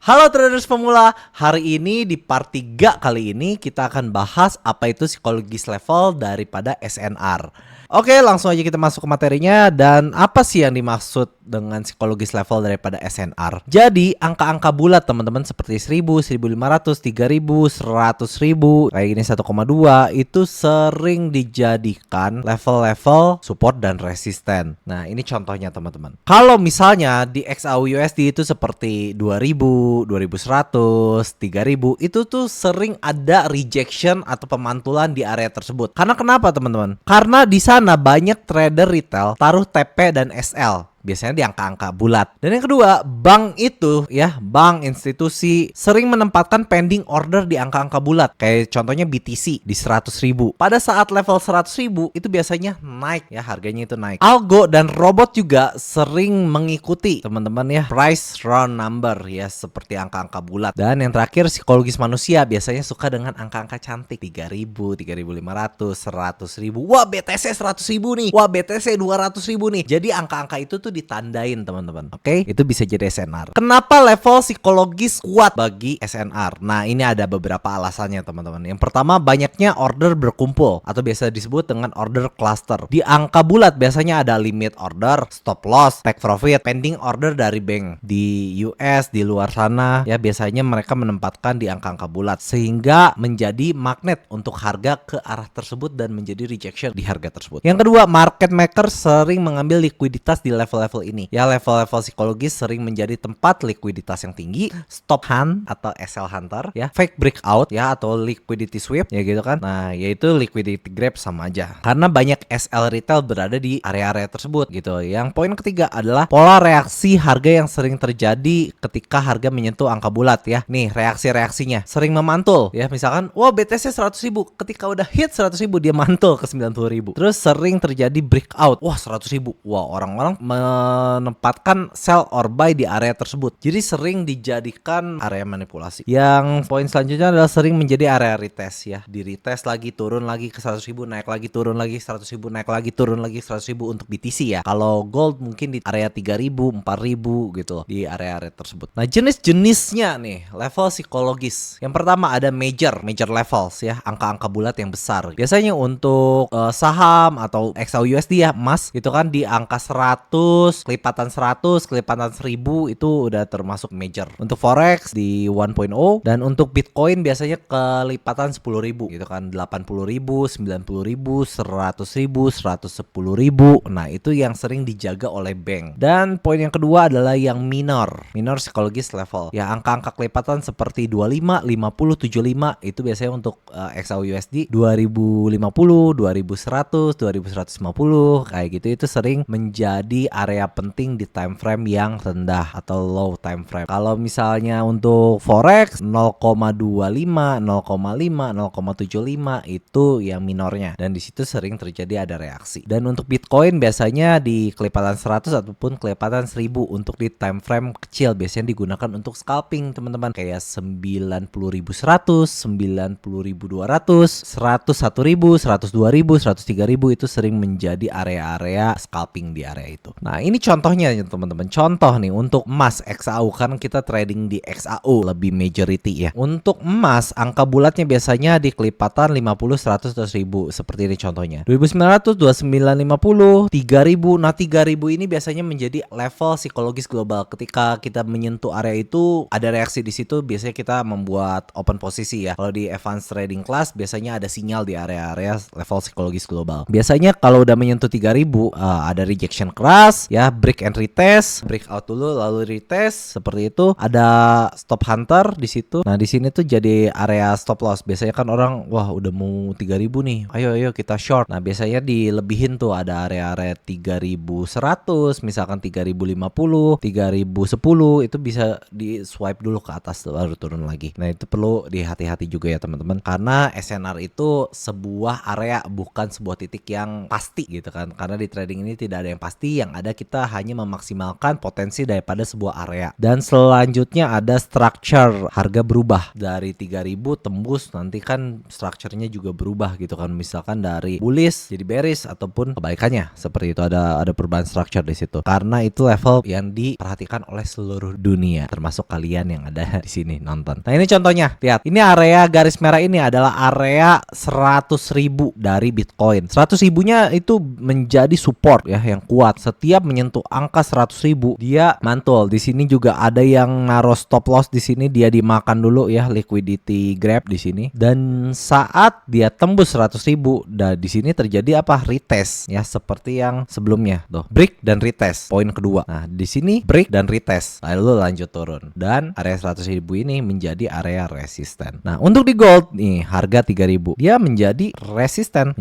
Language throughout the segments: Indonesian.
Halo traders pemula, hari ini di part 3 kali ini kita akan bahas apa itu psikologis level daripada SNR. Oke, langsung aja kita masuk ke materinya. Dan apa sih yang dimaksud dengan psikologis level daripada SNR? Jadi angka-angka bulat teman-teman seperti 1000, 1500, 3000, 100.000 kayak gini 1,2 itu sering dijadikan level-level support dan resisten. Nah ini contohnya teman-teman. Kalau misalnya di XAU USD itu seperti 2000, 2100, 3000 itu tuh sering ada rejection atau pemantulan di area tersebut. Karena kenapa teman-teman? Karena di sana banyak trader retail taruh TP dan SL. Biasanya di angka-angka bulat. Dan yang kedua, bank itu ya, bank institusi sering menempatkan pending order di angka-angka bulat. Kayak contohnya BTC di 100.000. Pada saat level 100.000 itu biasanya naik ya, harganya itu naik. Algo dan robot juga sering mengikuti teman-teman ya, price round number ya, seperti angka-angka bulat. Dan yang terakhir, psikologis manusia biasanya suka dengan angka-angka cantik. 3000, 3500, 100.000. Wah, BTC 100.000 nih. Wah, BTC 200.000 nih. Jadi angka-angka itu tuh ditandain teman-teman. Oke, itu bisa jadi SNR. Kenapa level psikologis kuat bagi SNR? Nah, ini ada beberapa alasannya teman-teman. Yang pertama, banyaknya order berkumpul atau biasa disebut dengan order cluster. Di angka bulat biasanya ada limit order, stop loss, take profit, pending order dari bank. Di US, di luar sana ya biasanya mereka menempatkan di angka-angka bulat sehingga menjadi magnet untuk harga ke arah tersebut dan menjadi rejection di harga tersebut. Yang kedua, market maker sering mengambil likuiditas di level ini. Ya, level-level psikologis sering menjadi tempat likuiditas yang tinggi, stop hunt atau SL hunter ya, fake breakout ya atau liquidity sweep ya gitu kan. Nah, yaitu liquidity grab sama aja. Karena banyak SL retail berada di area-area tersebut gitu. Yang poin ketiga adalah pola reaksi harga yang sering terjadi ketika harga menyentuh angka bulat ya. Nih, reaksi-reaksinya sering memantul ya. Misalkan, wah BTC 100.000, ketika udah hit 100.000 dia mantul ke 90.000. Terus sering terjadi breakout. Wah, 100.000. Wah, orang-orang menempatkan sell or buy di area tersebut. Jadi sering dijadikan area manipulasi. Yang poin selanjutnya adalah sering menjadi area retest ya. Di retest lagi, turun lagi ke 100.000, naik lagi, turun lagi 100.000, naik lagi, turun lagi 100.000 untuk BTC ya. Kalau gold mungkin di area 3.000, 4.000 gitu loh, di area-area tersebut. Nah, jenis-jenisnya nih, level psikologis. Yang pertama ada major levels ya, angka-angka bulat yang besar. Biasanya untuk saham atau XAUUSD ya, emas itu kan di angka 100, kelipatan 100, kelipatan 1000 itu udah termasuk major. Untuk forex di 1.0 dan untuk Bitcoin biasanya kelipatan 10.000 gitu kan, 80.000, 90.000, 100.000, 110.000. Nah, itu yang sering dijaga oleh bank. Dan poin yang kedua adalah yang minor psikologis level. Ya, angka-angka kelipatan seperti 25, 50, 75 itu biasanya untuk XAUUSD 2050, 2100, 2150 kayak gitu, itu sering menjadi area penting di time frame yang rendah atau low time frame. Kalau misalnya untuk forex 0,25, 0,5, 0,75 itu yang minornya, dan di situ sering terjadi ada reaksi. Dan untuk Bitcoin biasanya di kelipatan 100 ataupun kelipatan 1000 untuk di time frame kecil biasanya digunakan untuk scalping teman-teman, kayak 90.100, 90.200, 101.000, 102.000, 103.000 itu sering menjadi area-area scalping di area itu. Nah, ini contohnya ya teman-teman. Contoh nih untuk emas XAU, kan kita trading di XAU lebih majority ya. Untuk emas angka bulatnya biasanya di kelipatan 50, 100, atau 1000 seperti ini contohnya. 2900, 2950, 3000. Nah, 3000 ini biasanya menjadi level psikologis global. Ketika kita menyentuh area itu ada reaksi di situ, biasanya kita membuat open posisi ya. Kalau di advanced trading class biasanya ada sinyal di area-area level psikologis global. Biasanya kalau udah menyentuh 3000 ada rejection keras ya, break and retest, breakout dulu lalu retest seperti itu. Ada stop hunter di situ. Nah, di sini tuh jadi area stop loss. Biasanya kan orang wah udah mau 3000 nih. Ayo kita short. Nah, biasanya dilebihin tuh, ada area-area 3100, misalkan 3050, 3010 itu bisa di swipe dulu ke atas baru turun lagi. Nah, itu perlu dihati-hati juga ya teman-teman, karena SNR itu sebuah area bukan sebuah titik yang pasti gitu kan. Karena di trading ini tidak ada yang pasti, yang ada kita hanya memaksimalkan potensi daripada sebuah area. Dan selanjutnya ada structure, harga berubah dari 3000 tembus, nanti kan structure-nya juga berubah gitu kan, misalkan dari bullish jadi bearish ataupun kebalikannya, seperti itu. Ada perubahan structure di situ, karena itu level yang diperhatikan oleh seluruh dunia, termasuk kalian yang ada di sini nonton. Nah ini contohnya, lihat, ini area garis merah ini adalah area 100.000 dari Bitcoin. 100.000-nya itu menjadi support ya yang kuat. Setiap menyentuh angka 100.000 dia mantul. Di sini juga ada yang naruh stop loss di sini, dia dimakan dulu ya, liquidity grab di sini. Dan saat dia tembus 100.000, dan di sini terjadi apa? Retest ya, seperti yang sebelumnya tuh, break dan retest. Poin kedua. Nah di sini break dan retest, lalu lanjut turun, dan area 100.000 ini menjadi area resisten. Nah untuk di gold nih, harga 3000 dia menjadi resisten,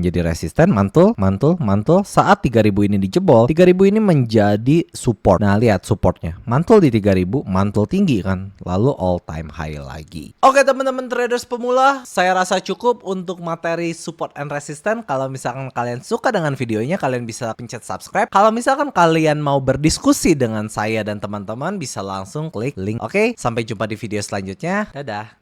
mantul. Saat 3000 ini dijebol, 3000 ini menjadi support. Nah lihat supportnya, mantul di 3000, mantul tinggi kan, lalu all time high lagi. Oke teman-teman traders pemula, saya rasa cukup untuk materi support and resistance. Kalau misalkan kalian suka dengan videonya, kalian bisa pencet subscribe. Kalau misalkan kalian mau berdiskusi dengan saya dan teman-teman, bisa langsung klik link. Oke, sampai jumpa di video selanjutnya. Dadah.